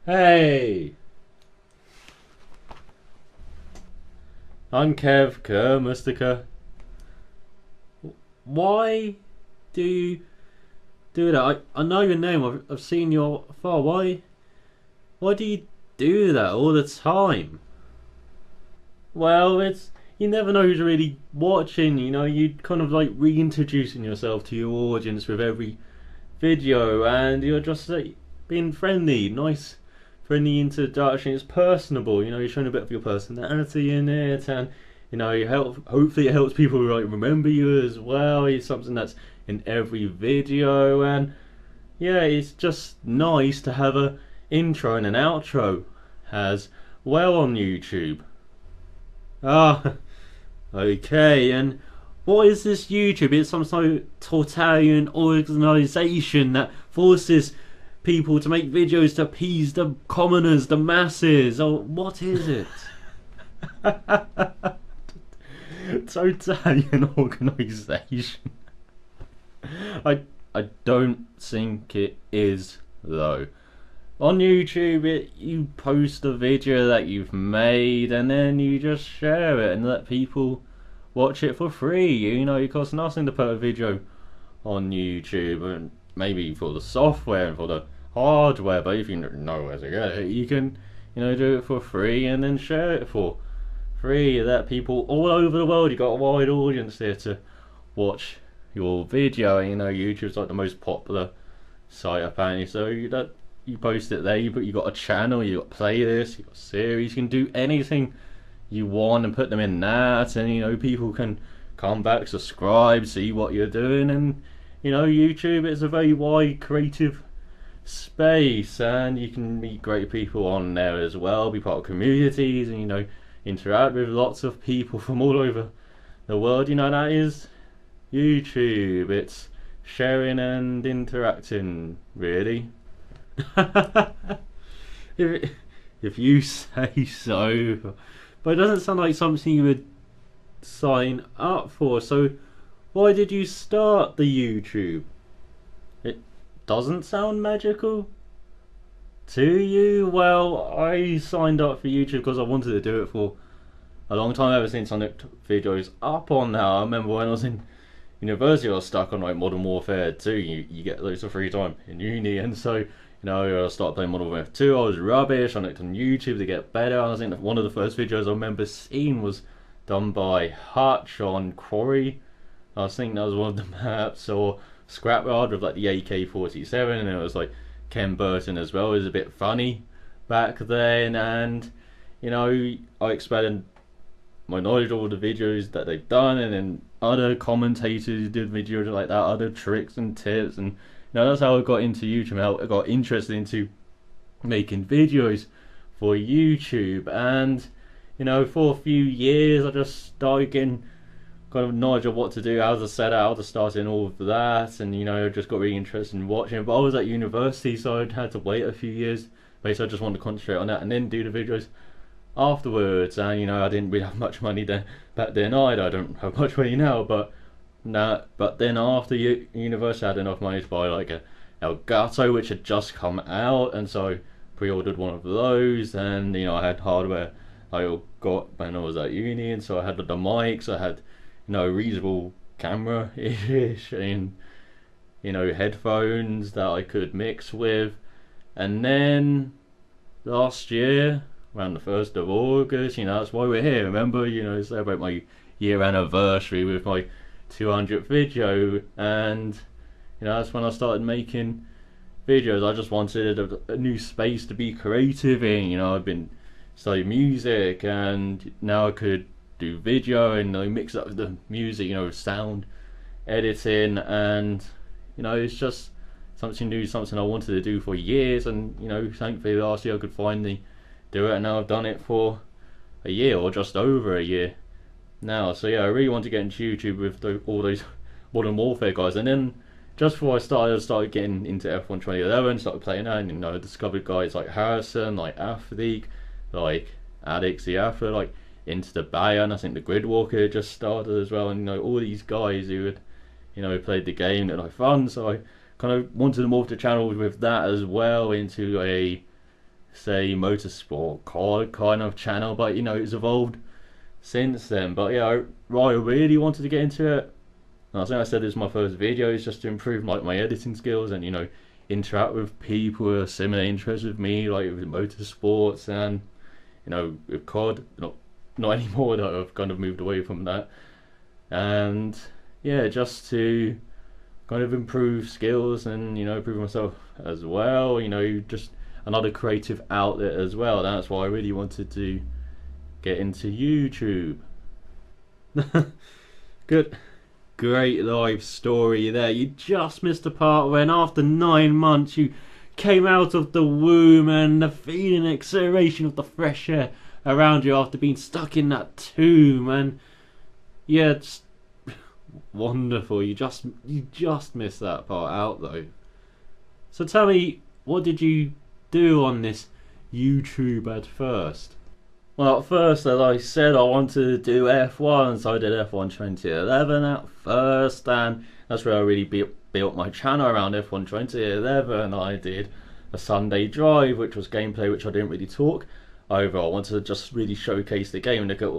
Hey, I'm Kev, Mr. Kerr. Why do you do that? I know your name. I've seen your file. Why do you do that all the time? Well, it's you never know who's really watching. You kind of like reintroducing yourself to your audience with every video, and you're just like being friendly, nice, friendly introduction. It's personable. You're showing a bit of your personality in it, and you help. Hopefully, it helps people like remember you as well. It's something that's in every video, and yeah, it's just nice to have a intro and an outro as well on YouTube. Ah, okay, and what is this YouTube? It's some sort of totalitarian organisation that forces people to make videos to appease the commoners, the masses. Oh, what is it? Totalitarian organisation. I don't think it is though. On YouTube, you post a video that you've made and then you just share it and let people watch it for free. It costs nothing to put a video on YouTube, and maybe for the software and for the hardware, but if you know where to get it, you can, do it for free and then share it for free. Let people all over the world, you got a wide audience there to watch your video. And YouTube's like the most popular site apparently, so you post it there, you got a channel, you got playlists, you got series, you can do anything you want and put them in that, and people can come back, subscribe, see what you're doing, and YouTube is a very wide creative space, and you can meet great people on there as well, be part of communities, and interact with lots of people from all over the world. That is YouTube. It's sharing and interacting, really. if, if you say so, but it doesn't sound like something you would sign up for. So why did you start the YouTube? It doesn't sound magical to you. Well, I signed up for YouTube because I wanted to do it for a long time, ever since I looked videos up on that. I remember when I was in university, I was stuck on like Modern Warfare 2. You get loads of free time in uni, and so I started playing Modern Warfare 2. I was rubbish. I looked on YouTube to get better. And I think one of the first videos I remember seeing was done by Hutch on Quarry. I think that was one of the maps, or Scrapyard with like the AK-47, and it was like Ken Burton as well. It was a bit funny back then, and I expanded my knowledge of all the videos that they've done, and then other commentators did videos like that, other tricks and tips, and that's how I got into YouTube, how I got interested into making videos for YouTube. And for a few years I just started getting kind of knowledge of what to do, how to set out, how to start in all of that, and I just got really interested in watching it. But I was at university, so I had to wait a few years. Basically, I just wanted to concentrate on that and then do the videos afterwards. And I didn't really have much money then back then either. I don't have much money now, but then after university I had enough money to buy like a Elgato, which had just come out, and so I pre-ordered one of those. And I had hardware I got when I was at uni, and so I had the mics, I had a reasonable camera ish, and headphones that I could mix with. And then last year, around the 1st of August, that's why we're here, remember, celebrate my year anniversary with my 200th video. And that's when I started making videos. I just wanted a new space to be creative in. I've been studying music, and now I could do video and mix up the music, sound editing, and it's just something new, something I wanted to do for years. And thankfully last year I could finally do it, and now I've done it for a year, or just over a year now. So yeah, I really want to get into YouTube with all those Modern Warfare guys. And then just before I started getting into F1 2011, started playing that, and I discovered guys like Harrison, like Athlete, like Addicts the Afro, like Into the Bayern. I think the Gridwalker just started as well, and all these guys who had played the game that I found. So I kind of wanted to morph the channel with that as well into a say motorsport car kind of channel, but you know it's evolved since then. But yeah, I really wanted to get into it. And I think I said this is my first video, is just to improve like my editing skills and you know interact with people who are similar interests with me, like with motorsports and you know with COD. Not anymore, that I've kind of moved away from that. And yeah, just to kind of improve skills and you know improve myself as well. You know, just another creative outlet as well. That's why I really wanted to get into YouTube. Good. Great life story there. You just missed the part when after 9 months you came out of the womb and the feeling and exhilaration of the fresh air around you after being stuck in that tomb. And yeah, it's wonderful. You just missed that part out though. So tell me, what did you do on this YouTube at first? Well, at first, as I said, I wanted to do F1, so I did F1 2011 at first, and that's where I really built my channel around F1 2011. I did a Sunday drive, which was gameplay, which I didn't really talk over. I wanted to just really showcase the game, look at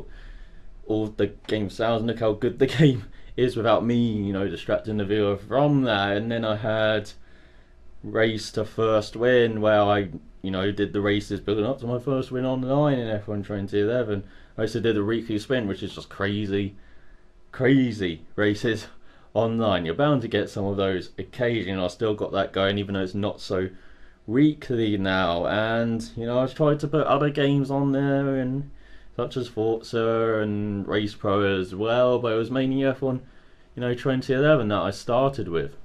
all the game sounds, and look how good the game is without me, you know, distracting the viewer from that. And then I had Race to First Win, where I you know, did the races building up to my first win online in F1 2011. I also did a weekly spin, which is just crazy races online. You're bound to get some of those occasionally. I still got that going, even though it's not so weekly now. And you know, I've tried to put other games on there, and such as Forza and Race Pro as well. But it was mainly F1, you know, 2011 that I started with.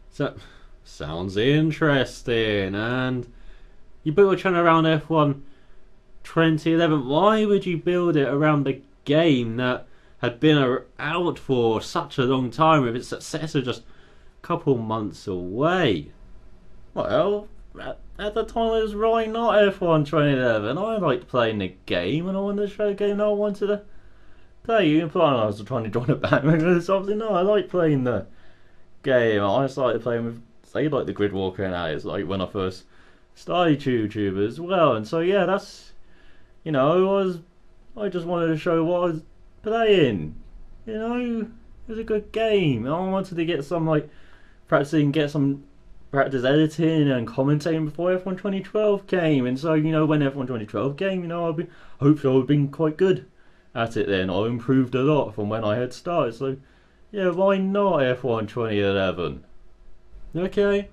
So sounds interesting. And you built a channel around F1 2011. Why would you build it around the game that had been out for such a long time, with its successor just a couple months away? Well, at the time it was really not F1 2011. I liked playing the game, and I wanted to show a game that I wanted to play. You can play, I was trying to join a bandwagon or something. No, I like playing the game. I started playing with, say, like the Grid Walker and Alex, like when I first started YouTube as well. And so yeah, that's, you know, I just wanted to show what I was playing. You know, it was a good game. I wanted to get some like practicing, get some practice editing and commentating before F1 2012 came. And so, you know, when F1 2012 came, you know, hopefully I've been quite good at it then. I improved a lot from when I had started. So yeah, why not F1 2011? Okay,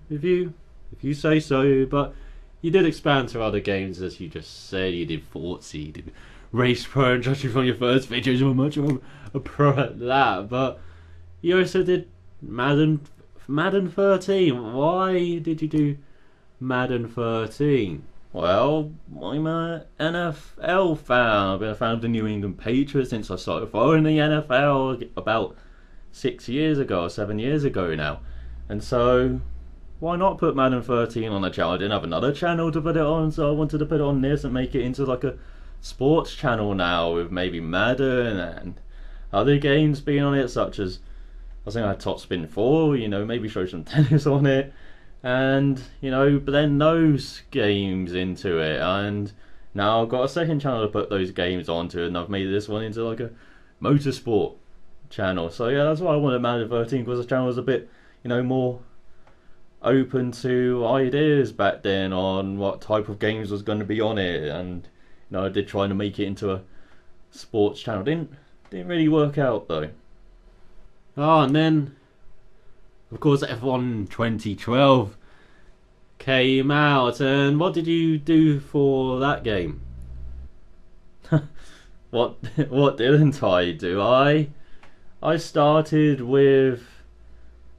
if you say so. But you did expand to other games, as you just said. You did Forza, you did Race Pro, and judging from your first videos, you were much more a pro at that. But you also did Madden 13. Why did you do Madden 13? Well, I'm an NFL fan. I've been a fan of the New England Patriots since I started following the NFL about 6 years ago or 7 years ago now. And so why not put Madden 13 on the channel? I didn't have another channel to put it on, so I wanted to put it on this and make it into like a sports channel now, with maybe Madden and other games being on it, such as, I think I had Top Spin 4, you know, maybe show some tennis on it, and, you know, blend those games into it. And now I've got a second channel to put those games onto, and I've made this one into like a motorsport channel. So yeah, that's why I wanted Madden 13, because the channel was a bit, you know, more open to ideas back then on what type of games was going to be on it. And you know, I did try to make it into a sports channel. Didn't really work out though. And then of course F1 2012 came out, and what did you do for that game? what didn't I do? I started with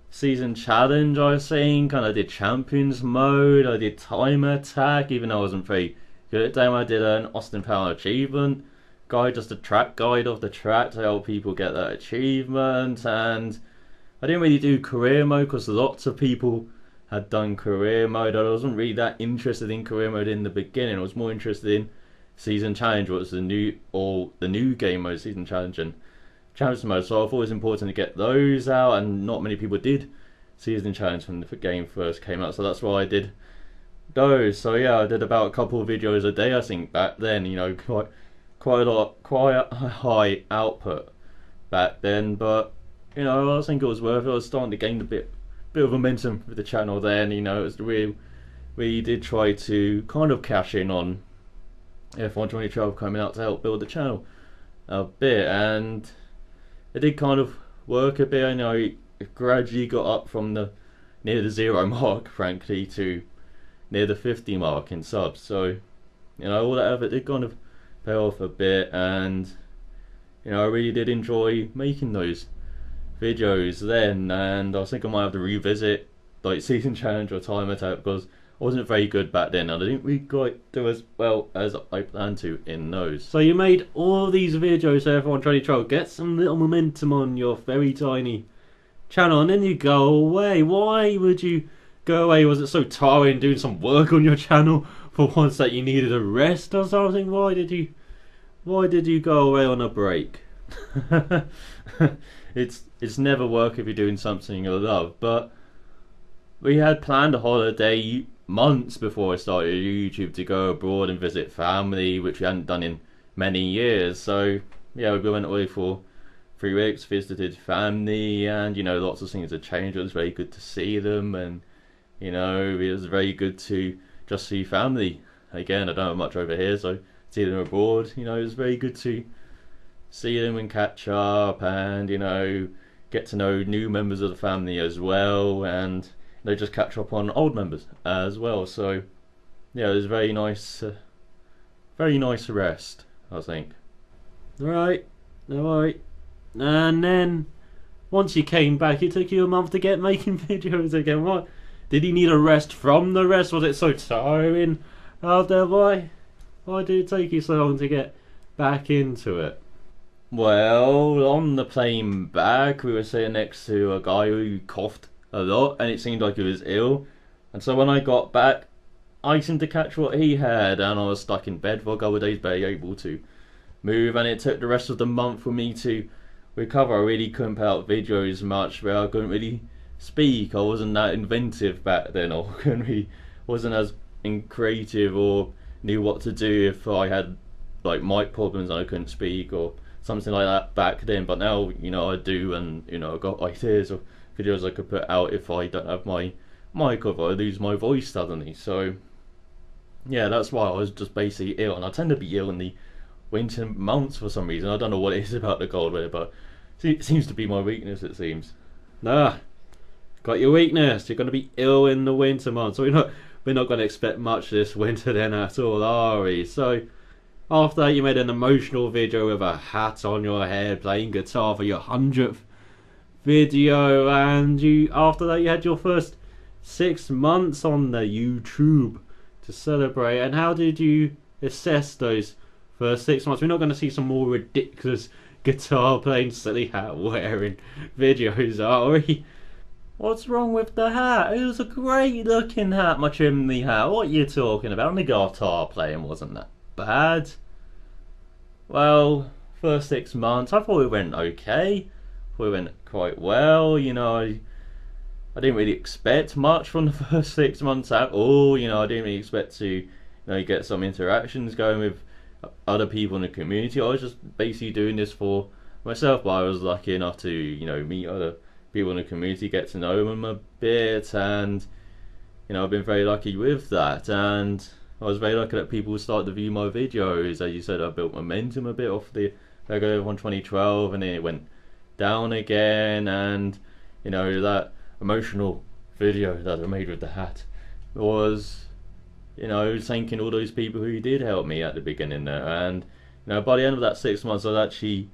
season challenge, I think, and I did champions mode, I did time attack, even though I wasn't very good at them. I did an Austin Power achievement guide, just a track guide of the track to help people get that achievement. And I didn't really do career mode because lots of people had done career mode. I wasn't really that interested in career mode in the beginning. I was more interested in season challenge, which was the new game mode, season challenge and champions mode. So I thought it was important to get those out, and not many people did season challenge when the game first came out. So that's why I did those. So yeah, I did about a couple of videos a day, I think, back then. You know, quite a lot, quite a high output back then. But you know, I think it was worth it. I was starting to gain a bit of momentum with the channel then. You know, it was we did try to kind of cash in on F1 2012 coming out to help build the channel a bit, and it did kind of work a bit. I know it gradually got up from the near the 0 mark, frankly, to near the 50 mark in subs. So, you know, all that effort did kind of pay off a bit, and you know, I really did enjoy making those videos then. And I think I might have to revisit like Season Challenge or Time Attack, because I wasn't very good back then, and I didn't really quite do as well as I planned to in those. So you made all these videos for everyone trying to get some little momentum on your very tiny channel, and then you go away. Why would you go away? Was it so tiring doing some work on your channel for once that you needed a rest or something? Why did you go away on a break? It's never work if you're doing something you love. But we had planned a holiday months before I started YouTube to go abroad and visit family, which we hadn't done in many years. So yeah, we went away for 3 weeks, visited family, and you know, lots of things had changed. It was very good to see them, and you know, it was very good to just see family again. I don't have much over here, so see them abroad, you know, it was very good to see them and catch up, and you know, get to know new members of the family as well, and they just catch up on old members as well. So yeah, it was very nice rest, I think. Right. And then once you came back, it took you a month to get making videos again. What? Did you need a rest from the rest? Was it so tiring out there? Why did it take you so long to get back into it? Well, on the plane back, we were sitting next to a guy who coughed a lot, and it seemed like he was ill. And so when I got back, I seemed to catch what he had, and I was stuck in bed for a couple of days, barely able to move. And it took the rest of the month for me to recover. I really couldn't put out videos much, where I couldn't really speak. I wasn't that inventive back then, or wasn't as creative, or knew what to do if I had like mic problems and I couldn't speak or something like that back then. But now, you know, I do, and you know, I've got ideas of videos I could put out if I don't have my mic, or if I lose my voice suddenly. So yeah, that's why I was just basically ill, and I tend to be ill in the winter months for some reason. I don't know what it is about the cold weather, but it seems to be my weakness, it seems. Nah, got your weakness. You're going to be ill in the winter months. So we're not going to expect much this winter then at all, are we? So after that, you made an emotional video with a hat on your head, playing guitar for your 100th video, and after that you had your first 6 months on the YouTube to celebrate. And how did you assess those first 6 months? We're not going to see some more ridiculous guitar playing, silly hat wearing videos, are we? What's wrong with the hat? It was a great looking hat, my chimney hat. What are you talking about? And the guitar playing wasn't that bad. Well, first 6 months, I thought it went okay. I thought it went quite well. You know, I didn't really expect much from the first 6 months at all. You know, I didn't really expect to, you know, get some interactions going with other people in the community. I was just basically doing this for myself, but I was lucky enough to, you know, meet other people in the community, get to know them a bit, and you know, I've been very lucky with that. And I was very lucky that people started to view my videos. As you said, I built momentum a bit off the Lego F1 2012, and then it went down again. And you know, that emotional video that I made with the hat was, you know, thanking all those people who did help me at the beginning there. And you know, by the end of that 6 months, I was actually,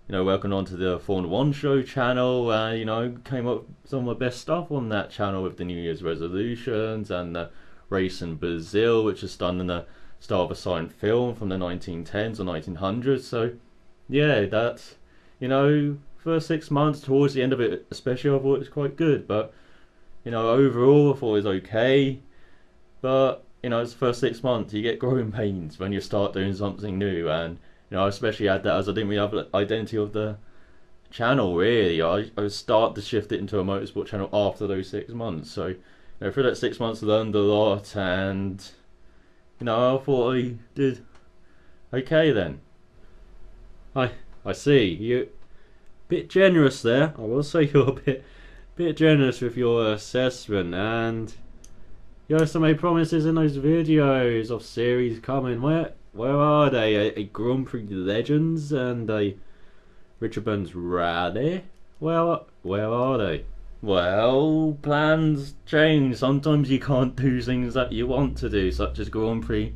you know, welcome onto the Formula 1 show channel, and you know, came up with some of my best stuff on that channel with the New Year's resolutions and the race in Brazil, which is done in the style of a silent film from the 1910s or 1900s. So yeah, that's, you know, first 6 months, towards the end of it especially, I thought it was quite good. But you know, overall I thought it was okay. But you know, it's the first 6 months, you get growing pains when you start doing something new. And you know, I especially had that as I didn't really have the identity of the channel really. I started to shift it into a motorsport channel after those 6 months. So through that 6 months I learned a lot, and I thought I did okay then. I see. You're a bit generous there. I will say you're a bit generous with your assessment, and you also made promises in those videos of series coming. Where are they? A Grand Prix Legends and a Richard Burns Rally? Where are they? Well, plans change. Sometimes you can't do things that you want to do, such as Grand Prix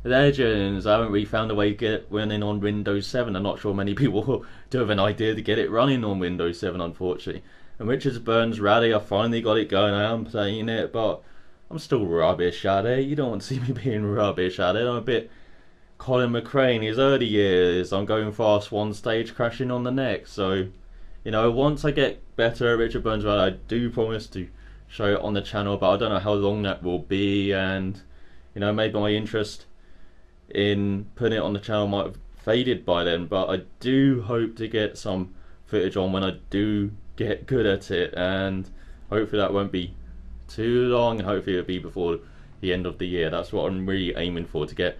Legends. I haven't really found a way to get it running on Windows 7. I'm not sure many people do have an idea to get it running on Windows 7, unfortunately. And Richard Burns Rally, I finally got it going. I am playing it, but I'm still rubbish at it. You don't want to see me being rubbish at it. I'm a bit Colin McRae, his early years. I'm going fast one stage, crashing on the next. So, once I get better at Richard Burns Rally, I do promise to show it on the channel, but I don't know how long that will be, and maybe my interest in putting it on the channel might have faded by then, but I do hope to get some footage on when I do get good at it, and hopefully that won't be too long, and hopefully it'll be before the end of the year. That's what I'm really aiming for, to get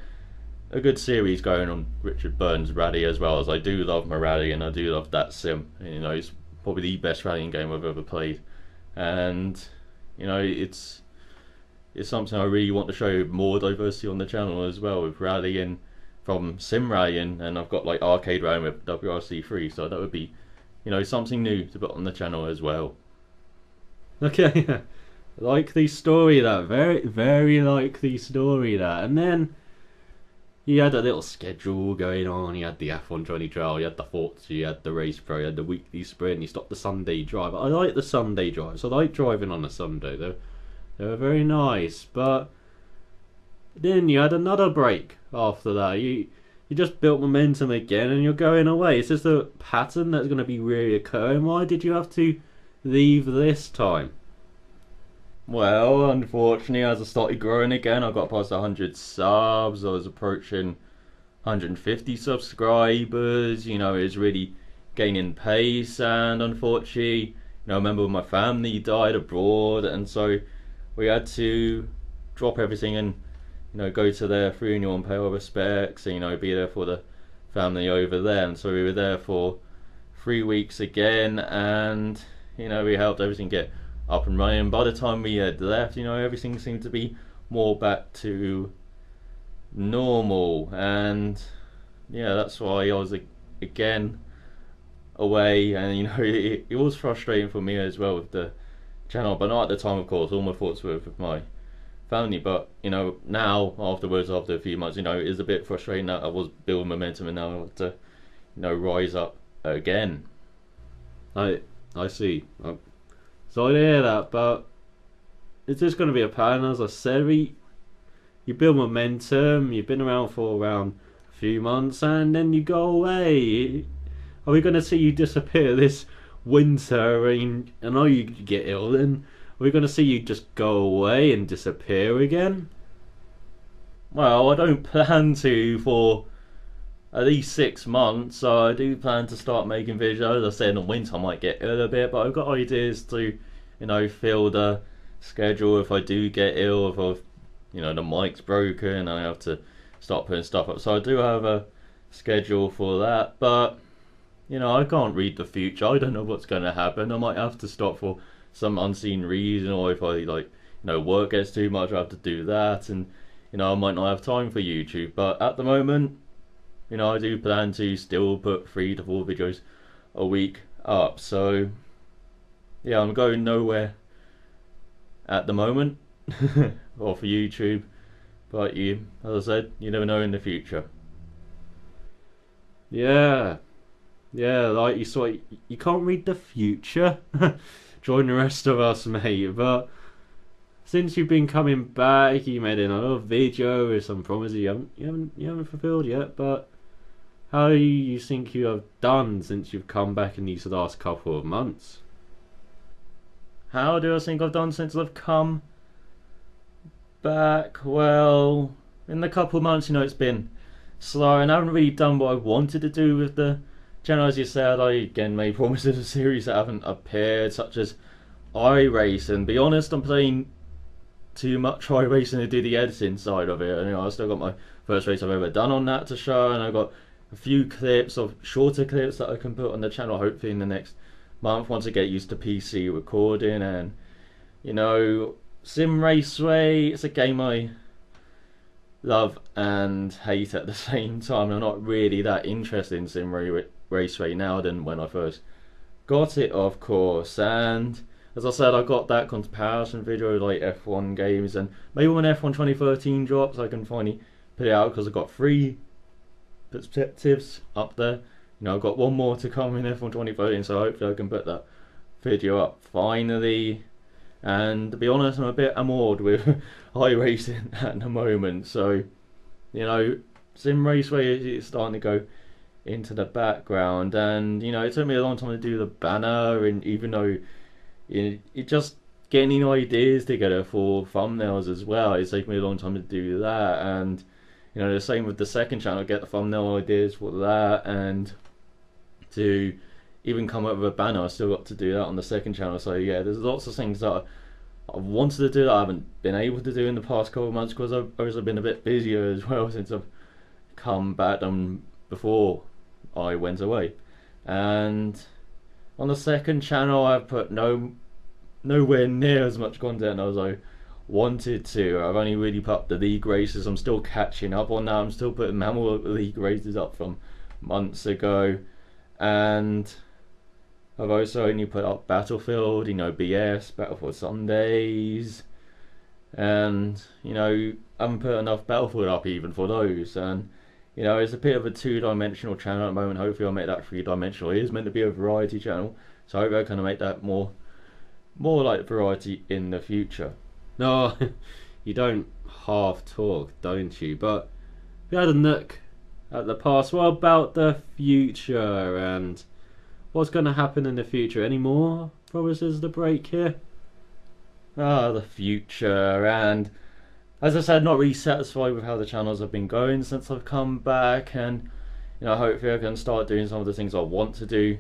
a good series going on Richard Burns Rally, as well, as I do love my rally and I do love that sim. It's probably the best rallying game I've ever played, and it's something I really want to show more diversity on the channel as well, with rallying from sim rallying, and I've got like arcade rallying with WRC3, so that would be something new to put on the channel as well. Okay, like the story that, very very like the story that. And then you had a little schedule going on. You had the F1 Johnny Drill, you had the Forza, you had the Race Pro, you had the weekly sprint, you stopped the Sunday drive. I like the Sunday drives. I like driving on a Sunday. They were very nice, but then you had another break after that. You just built momentum again, and you're going away. Is this a pattern that's going to be reoccurring? Why did you have to leave this time? Well, unfortunately, as I started growing again, I got past 100 subs. I was approaching 150 subscribers. It was really gaining pace, and unfortunately, a member of my family died abroad, and so we had to drop everything and go to their funeral and pay our respects, and be there for the family over there. And so we were there for 3 weeks again, and we helped everything get up and running. By the time we had left, everything seemed to be more back to normal, and that's why I was again away. And it was frustrating for me as well with the channel, but not at the time, of course. All my thoughts were with my family, but now afterwards, after a few months, it is a bit frustrating that I was building momentum, and now I have to rise up again. I see. Sorry to hear that, but it's just going to be a pattern. As I said, you build momentum. You've been around for around a few months, and then you go away. Are we going to see you disappear this winter? And I know you get ill, and are we going to see you just go away and disappear again? Well, I don't plan to for at least 6 months, so I do plan to start making videos. As I said, in the winter I might get ill a bit, but I've got ideas to fill the schedule if I do get ill, if I've the mic's broken and I have to start putting stuff up. So I do have a schedule for that, but I can't read the future. I don't know what's going to happen. I might have to stop for some unseen reason, or if I work gets too much, I have to do that, and I might not have time for YouTube. But at the moment, I do plan to still put 3 to 4 videos a week up. So yeah, I'm going nowhere at the moment or for YouTube, but as I said, you never know in the future. Yeah, like you saw, you can't read the future. Join the rest of us, mate. But since you've been coming back, you made another video with some promises you haven't fulfilled yet. But how do you think you have done since you've come back in these last couple of months? How do I think I've done since I've come back? Well, in the couple of months, it's been slow, and I haven't really done what I wanted to do with the channel. As you said, I again made promises of series that haven't appeared, such as iRace, and be honest, I'm playing too much high racing to do the editing side of it. And you know, I still got my first race I've ever done on that to show, and I've got a few clips of shorter clips that I can put on the channel hopefully in the next month once I get used to PC recording. And you know, Sim Raceway, it's a game I love and hate at the same time. I'm not really that interested in Sim Raceway now than when I first got it, of course. And as I said, I got that comparison video like F1 games, and maybe when F1 2013 drops I can finally put it out, because I've got 3 perspectives up there. You know, I've got 1 more to come in F1 2013, so hopefully I can put that video up finally. And to be honest, I'm a bit annoyed with high racing at the moment, so you know, Sim Raceway is starting to go into the background. And you know, it took me a long time to do the banner, and even though it just getting ideas together for thumbnails as well, it's taken me a long time to do that. And you know, the same with the second channel, get the thumbnail ideas for that, and to even come up with a banner, I still got to do that on the second channel. So yeah, there's lots of things that I wanted to do that I haven't been able to do in the past couple of months, because I've also been a bit busier as well since I've come back than before I went away. And on the second channel I've put nowhere near as much content as I wanted to. I've only really put up the league races. I'm still catching up on that. I'm still putting manual league races up from months ago, and I've also only put up Battlefield, you know, BS, Battlefield Sundays, and you know, I haven't put enough Battlefield up even for those. And you know, it's a bit of a 2-dimensional channel at the moment. Hopefully I'll make that 3-dimensional. It is meant to be a variety channel, so I hope I can make that more like variety in the future. No, you don't half talk, don't you? But we had a look at the past. What about the future, and what's going to happen in the future? Any more promises to break here? The future. And as I said, not really satisfied with how the channels have been going since I've come back, and you know, hopefully I can start doing some of the things I want to do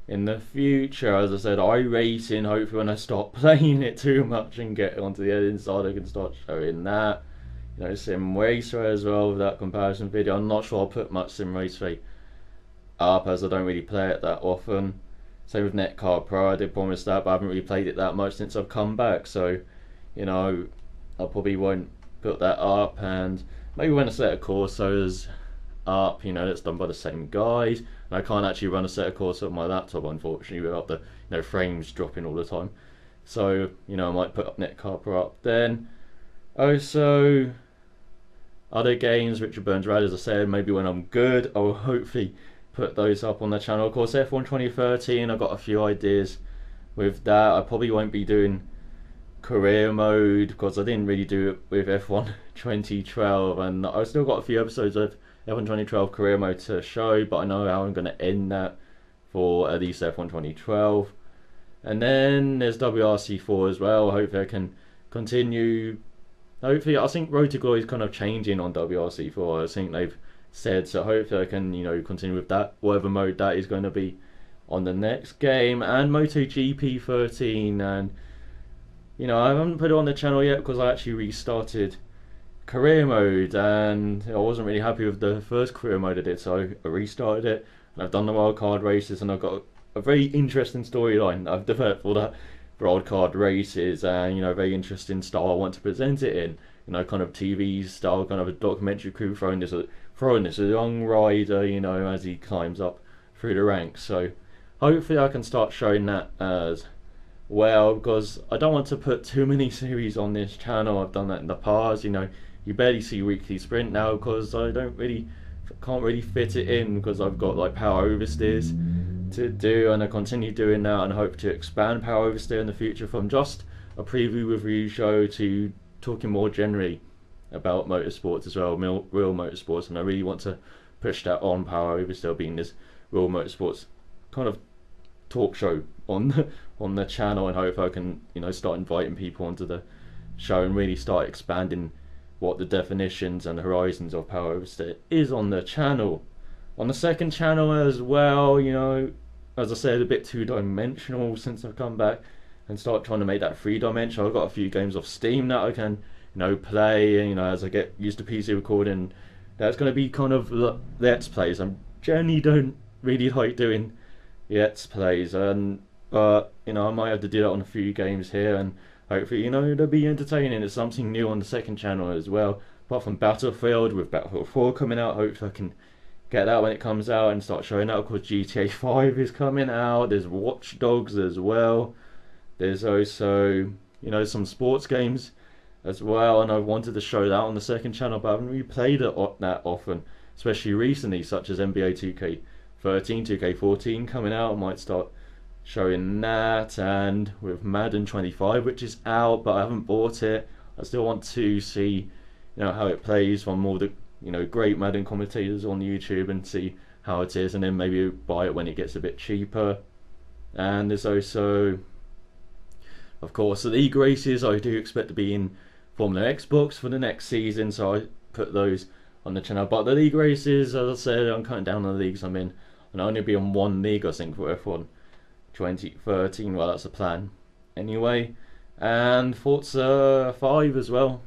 in the future. As I said, iRacing, hopefully when I stop playing it too much and get onto the editing side, I can start showing that. You know, Sim Raceway as well with that comparison video. I'm not sure I'll put much Sim Raceway up, as I don't really play it that often. Same with Netcar Pro, I did promise that, but I haven't really played it that much since I've come back, so you know, I probably won't put that up. And maybe when a set of Corsos up, you know, that's done by the same guys, and I can't actually run a set of Corso on my laptop unfortunately without the, you know, frames dropping all the time. So you know, I might put up Netcar Pro up then. Also, other games, Richard Burns Rally, as I said, maybe when I'm good, I will hopefully put those up on the channel. Of course, F1 2013, I've got a few ideas with that. I probably won't be doing career mode because I didn't really do it with F1 2012, and I've still got a few episodes of F1 2012 career mode to show, but I know how I'm going to end that for at least F1 2012. And then there's WRC4 as well. Hopefully I can continue. Hopefully, I think Road to Glory is kind of changing on WRC4. I think they've said, so hopefully I can, you know, continue with that, whatever mode that is going to be on the next game. And MotoGP 13, and you know, I haven't put it on the channel yet because I actually restarted career mode, and I wasn't really happy with the first career mode I did, so I restarted it, and I've done the wildcard races, and I've got a very interesting storyline I've developed for that wildcard races, and you know, very interesting style I want to present it in, you know, kind of TV style, kind of a documentary crew throwing this young rider, you know, as he climbs up through the ranks. So hopefully I can start showing that as well, because I don't want to put too many series on this channel. I've done that in the past, you know. You barely see weekly sprint now because I can't really fit it in, because I've got like power oversteers to do, and I continue doing that and hope to expand power oversteer in the future from just a preview review show to talking more generally about motorsports as well, real motorsports. And I really want to push that on, power oversteer being this real motorsports kind of talk show on the channel, and hope I can, you know, start inviting people onto the show and really start expanding what the definitions and horizons of power oversteer is on the channel. On the second channel as well, you know, as I said, a bit 2-dimensional since I've come back, and start trying to make that three-dimensional. I've got a few games off Steam that I can, play, as I get used to PC recording. That's going to be kind of let's plays. I generally don't really like doing let's plays, but I might have to do that on a few games here, and hopefully they'll be entertaining. It's something new on the second channel as well. Apart from Battlefield, with Battlefield 4 coming out, hopefully I can get that when it comes out and start showing that. Of course, GTA 5 is coming out. There's Watch Dogs as well. There's also some sports games as well, and I wanted to show that on the second channel, but I haven't really played it that often, especially recently, such as NBA 2K13, 2K14 coming out. I might start showing that, and with Madden 25, which is out, but I haven't bought it. I still want to see how it plays from all the great Madden commentators on YouTube, and see how it is, and then maybe buy it when it gets a bit cheaper. And there's also, of course, the league races. I do expect to be in Formula Xbox for the next season, so I put those on the channel. But the league races, as I said, I'm cutting down on the leagues I'm in, and I'll only be on one league, I think, for F1 2013. Well, that's the plan anyway. And Forza 5 as well.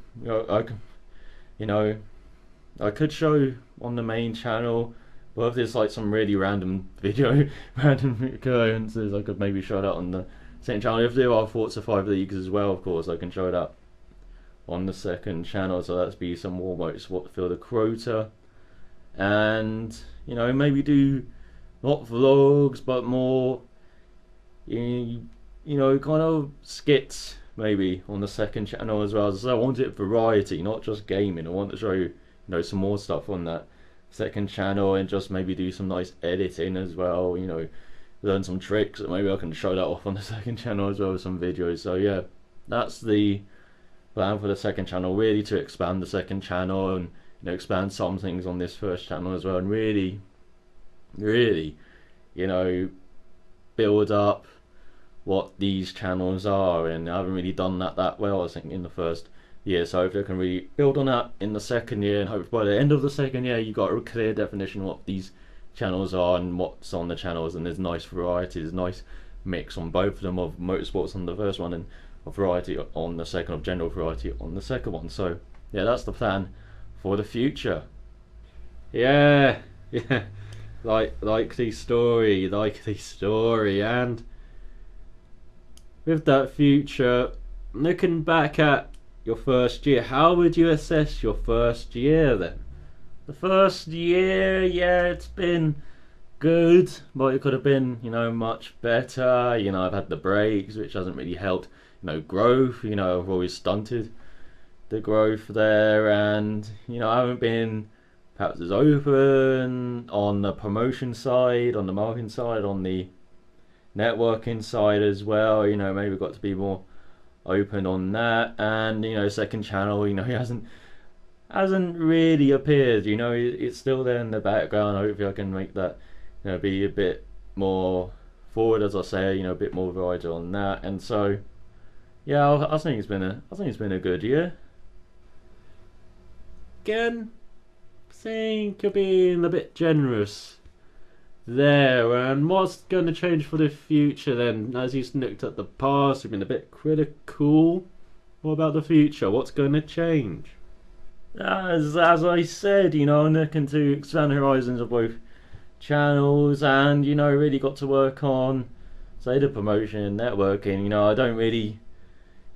I could show on the main channel, but if there's like some really random occurrences, I could maybe show that on the second channel. If there are Forza 5 leagues as well, of course, I can show that on the second channel. So that's be some more Motorsport the Crota, and maybe do not vlogs, but more kind of skits maybe on the second channel as well. So I want it variety, not just gaming. I want to show you some more stuff on that second channel, and just maybe do some nice editing as well, learn some tricks, and maybe I can show that off on the second channel as well with some videos. So yeah, that's the plan for the second channel, really to expand the second channel, and expand some things on this first channel as well, and really build up what these channels are. And I haven't really done that well, I think, in the first year, so hopefully I can really build on that in the second year, and hopefully by the end of the second year you've got a clear definition of what these channels are and what's on the channels, and there's nice variety, there's nice mix on both of them, of motorsports on the first one and of variety on the second, of general variety on the second one. So yeah, that's the plan for the future. Yeah, like the story, and with that future, looking back at your first year, how would you assess your first year then? The first year, yeah, it's been good, but it could have been, much better. I've had the breaks, which hasn't really helped, growth. I've always stunted the growth there, and, I haven't been perhaps as open on the promotion side, on the marketing side, on the networking side as well. Maybe got to be more open on that. And second channel, he hasn't really appeared. It's still there in the background. Hopefully I can make that be a bit more forward, as I say, a bit more variety on that. And so yeah, I think it's been a good year. Again, I think you're being a bit generous there. And what's going to change for the future then? As you've looked at the past, you've been a bit critical. What about the future? What's going to change? As I said, I'm looking to expand the horizons of both channels, and really got to work on, say, the promotion, networking. I don't really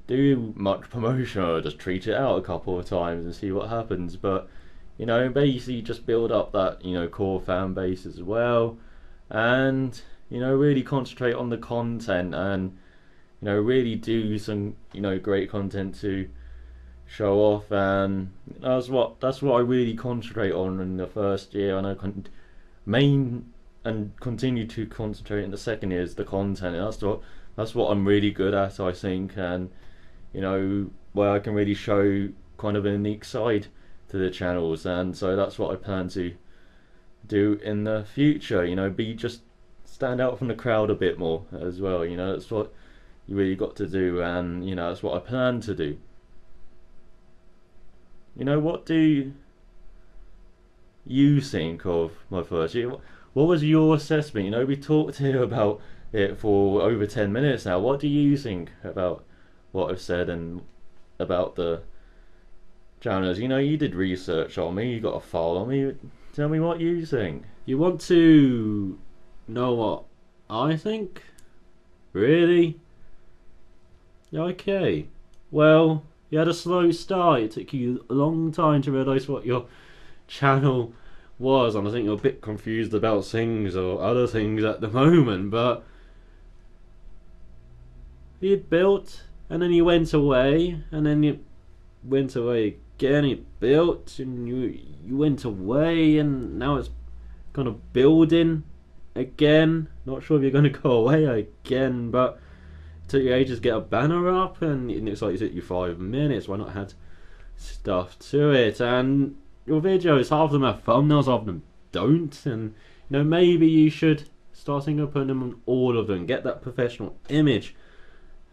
do much promotion. I just treat it out a couple of times and see what happens. But basically just build up that core fan base as well, and really concentrate on the content, and really do some great content to show off. And that's what I really concentrate on in the first year, and I continue to concentrate in the second year, is the content. And that's what I'm really good at, I think, and where I can really show kind of a unique side to the channels. And so that's what I plan to do in the future, just stand out from the crowd a bit more as well. That's what you really got to do, and that's what I plan to do. What do you think of my first year? What was your assessment? We talked here about it for over 10 minutes now. What do you think about what I've said and about the channels? You know, you did research on me, you got a file on me. Tell me what you think. You want to know what I think? Really? Okay. Well, you had a slow start. It took you a long time to realise what your channel was, and I think you're a bit confused about things or other things at the moment, but you'd built and then you went away and then you went away again, you built and you went away and now it's kind of building again. Not sure if you're going to go away again, but it took you ages to get a banner up and it looks like it took you 5 minutes. Why not add stuff to it? And your videos, half of them have thumbnails, half of them don't, and you know, maybe you should start thinking of putting them on all of them, get that professional image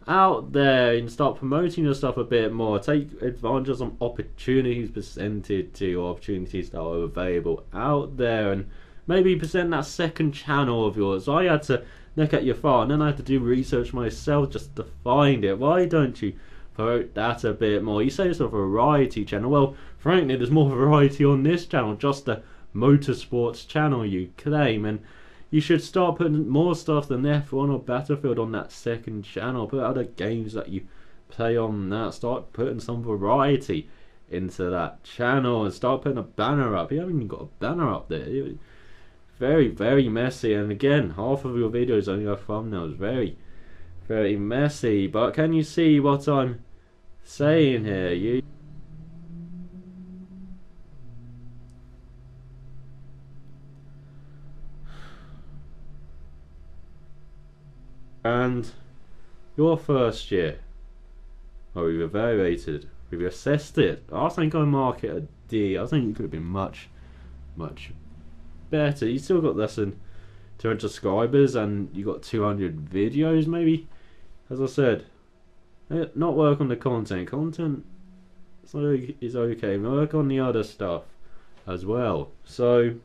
out there and start promoting your stuff a bit more. Take advantage of some opportunities presented to you, opportunities that are available out there, and maybe present that second channel of yours. So I had to look at your file and then I had to do research myself just to find it. Why don't you promote that a bit more? You say it's a variety channel. Well, frankly, there's more variety on this channel, just the motorsports channel you claim, and you should start putting more stuff than F1 or Battlefield on that second channel. Put other games that you play on that. Start putting some variety into that channel and start putting a banner up. You haven't even got a banner up there. Very, very messy, and again, half of your videos only have thumbnails. Very, very messy. But can you see what I'm saying here? And your first year, well, we've evaluated, we've assessed it. I think I mark it a D. I think you could have been much, much better. You still got less than 200 subscribers and you got 200 videos, maybe. As I said, not work on the content. Content is okay. Work on the other stuff as well. So,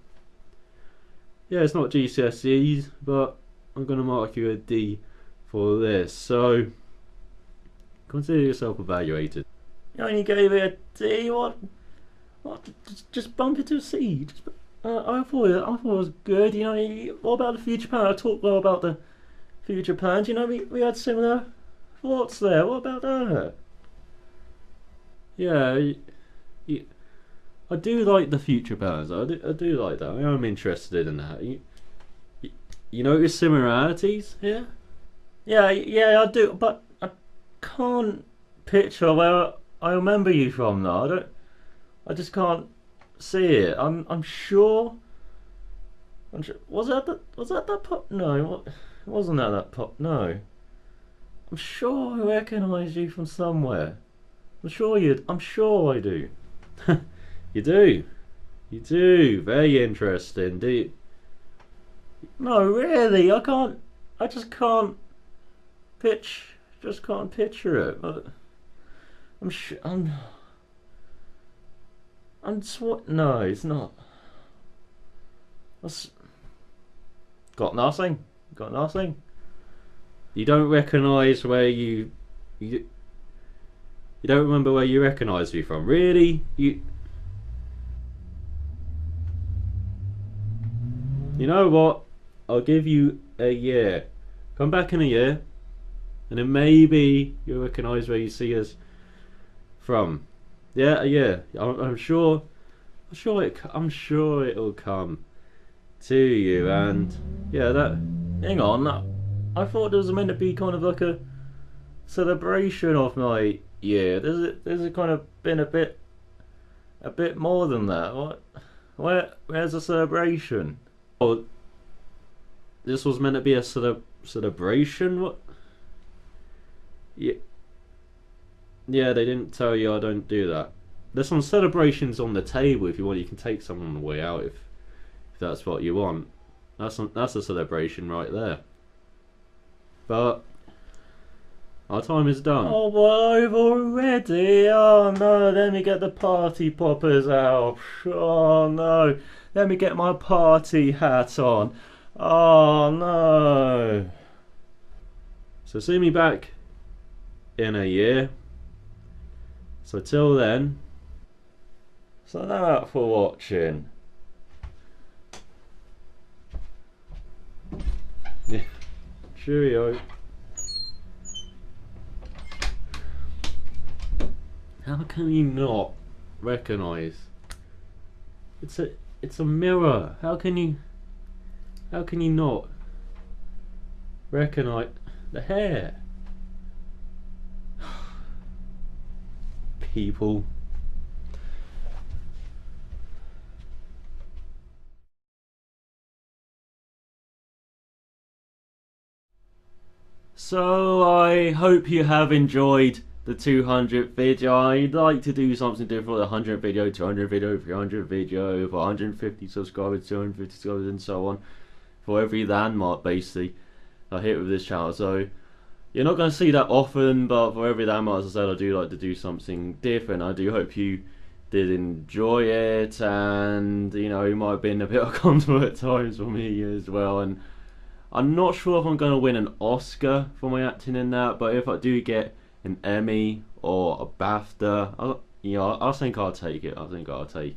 yeah, it's not GCSEs, but I'm going to mark you a D for this. So, consider yourself evaluated. You only gave it a D. What? Just bump it to a C. I thought it was good. You know, what about the future plan? I talked well about the future plans. You know, we had similar thoughts there. What about that? Yeah, I do like the future plans. I do like that. I am interested in that. You notice similarities here? Yeah, I do, but I can't picture where I remember you from though. I just can't see it. I'm sure. Was that that pop? No, it wasn't that pop. No. I'm sure I recognise you from somewhere. I'm sure I do. You do. You do. Very interesting. Do you? No, really, I just can't picture it. But no, it's not. Got nothing. Got nothing. You don't recognise where you don't remember where you recognise me from, really? You know what? I'll give you a year. Come back in a year, and then maybe you'll recognise where you see us from. Yeah, a year. I'm sure it'll come to you. And yeah, that. Hang on. I thought there was meant to be kind of like a celebration of my year. There's kind of been a bit more than that. Where's the celebration? Oh, this was meant to be a celebration. What? Yeah, they didn't tell you I don't do that. There's some celebrations on the table. If you want, you can take some on the way out if that's what you want. That's a celebration right there. But our time is done. Oh, well, I've already. Oh no, let me get the party poppers out. Oh no, let me get my party hat on. Oh no. So see me back in a year. So till then, so thank you for watching. Yeah. Cheerio. How can you not recognise? It's a mirror. How can you not recognise the hair? People. So I hope you have enjoyed the 200th video. I'd like to do something different for the 100th video, 200th video, 300th video, for 150 subscribers, 250 subscribers, and so on. For every landmark, basically, I hit with this channel. So you're not going to see that often, but for every landmark, as I said, I do like to do something different. I do hope you did enjoy it, and you know, it might have been a bit uncomfortable at times for me as well. And I'm not sure if I'm going to win an Oscar for my acting in that, but if I do get an Emmy or a BAFTA, I think I'll take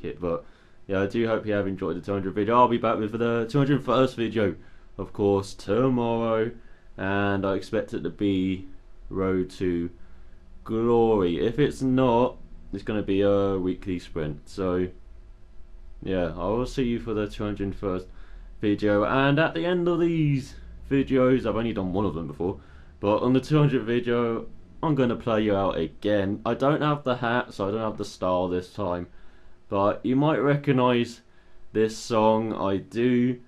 it. But yeah, I do hope you have enjoyed the 200th video. I'll be back with the 201st video, of course, tomorrow, and I expect it to be Road to Glory. If it's not, it's going to be a weekly sprint. So yeah, I will see you for the 201st video, and at the end of these videos, I've only done one of them before, but on the 200th video, I'm going to play you out again. I don't have the hat, so I don't have the style this time, but you might recognise this song. I do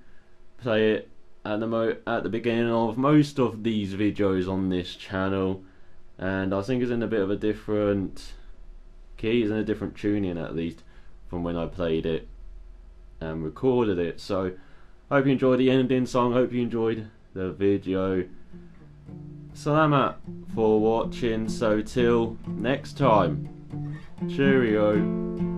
play it at the beginning of most of these videos on this channel, and I think it's in a bit of a different key, it's in a different tuning at least from when I played it and recorded it. So I hope you enjoyed the ending song, hope you enjoyed the video. Salamat for watching, so till next time, cheerio.